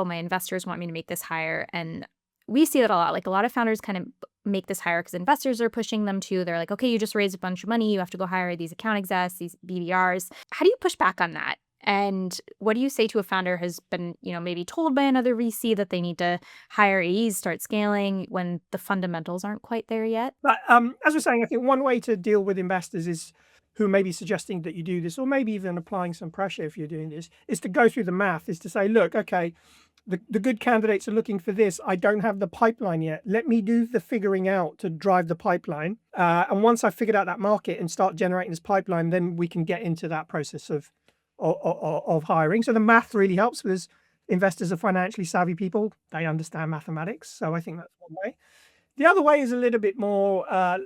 oh, my investors want me to make this hire. And we see that a lot. Like a lot of founders kind of make this hire because investors are pushing them to. They're like, okay, you just raised a bunch of money. You have to go hire these account execs, these BDRs. How do you push back on that? And what do you say to a founder who's been, maybe told by another VC that they need to hire AEs, start scaling when the fundamentals aren't quite there yet? But as we're saying, I think one way to deal with investors is who may be suggesting that you do this, or maybe even applying some pressure if you're doing this, is to go through the math, is to say, look, okay, the good candidates are looking for this. I don't have the pipeline yet. Let me do the figuring out to drive the pipeline. And once I've figured out that market and start generating this pipeline, then we can get into that process of hiring. So the math really helps because investors are financially savvy people. They understand mathematics. So I think that's one way. The other way is a little bit more, a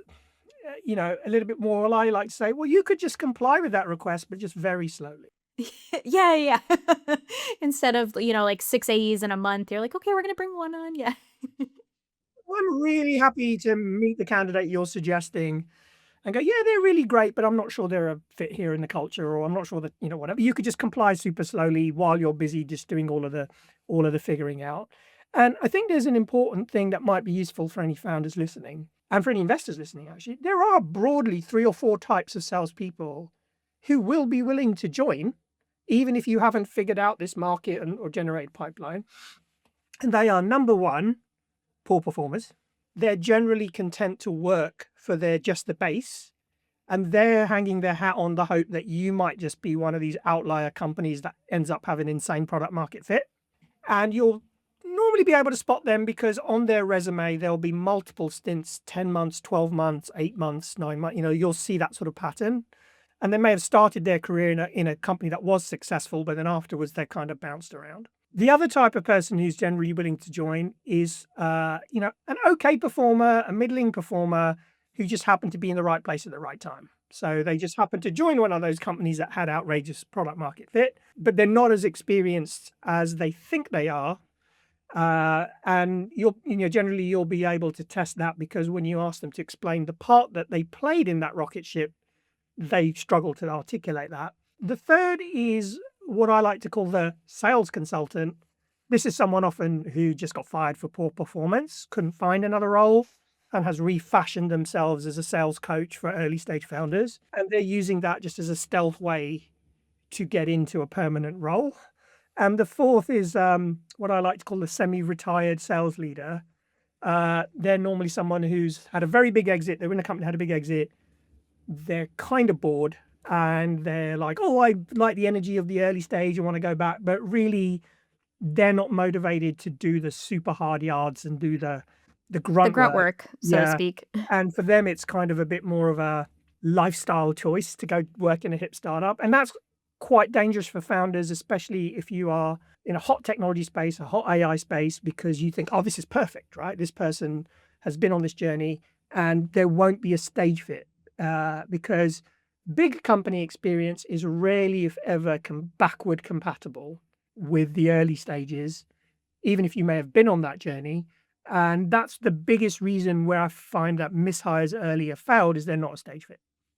little bit more, I like to say, well, you could just comply with that request, but just very slowly. Yeah. Instead of, like 6 AEs in a month, you're like, okay, we're going to bring one on. Yeah. I'm really happy to meet the candidate you're suggesting and go, yeah, they're really great, but I'm not sure they're a fit here in the culture, or I'm not sure that, whatever. You could just comply super slowly while you're busy just doing all of the figuring out. And I think there's an important thing that might be useful for any founders listening and for any investors listening, actually. There are broadly 3 or 4 types of salespeople who will be willing to join, even if you haven't figured out this market or generate pipeline. And they are, number one, poor performers. They're generally content to work for just the base, and they're hanging their hat on the hope that you might just be one of these outlier companies that ends up having insane product market fit. And you'll normally be able to spot them because on their resume, there'll be multiple stints, 10 months, 12 months, 8 months, 9 months. You'll see that sort of pattern. And they may have started their career in a company that was successful, but then afterwards they kind of bounced around. The other type of person who's generally willing to join is, an okay performer, a middling performer who just happened to be in the right place at the right time. So they just happened to join one of those companies that had outrageous product market fit, but they're not as experienced as they think they are. And generally you'll be able to test that because when you ask them to explain the part that they played in that rocket ship, they struggle to articulate that. The third is what I like to call the sales consultant. This is someone often who just got fired for poor performance, couldn't find another role, and has refashioned themselves as a sales coach for early stage founders. And they're using that just as a stealth way to get into a permanent role. And the fourth is what I like to call the semi-retired sales leader. They're normally someone who's had a very big exit. They're in a company that had a big exit. They're kind of bored and they're like, oh, I like the energy of the early stage. I want to go back. But really, they're not motivated to do the super hard yards and do the grunt work, so to speak. And for them, it's kind of a bit more of a lifestyle choice to go work in a hip startup. And that's quite dangerous for founders, especially if you are in a hot technology space, a hot AI space, because you think, oh, this is perfect, right? This person has been on this journey and there won't be a stage fit. Because big company experience is rarely, if ever, backward compatible with the early stages, even if you may have been on that journey. And that's the biggest reason where I find that mishires earlier failed is they're not a stage fit.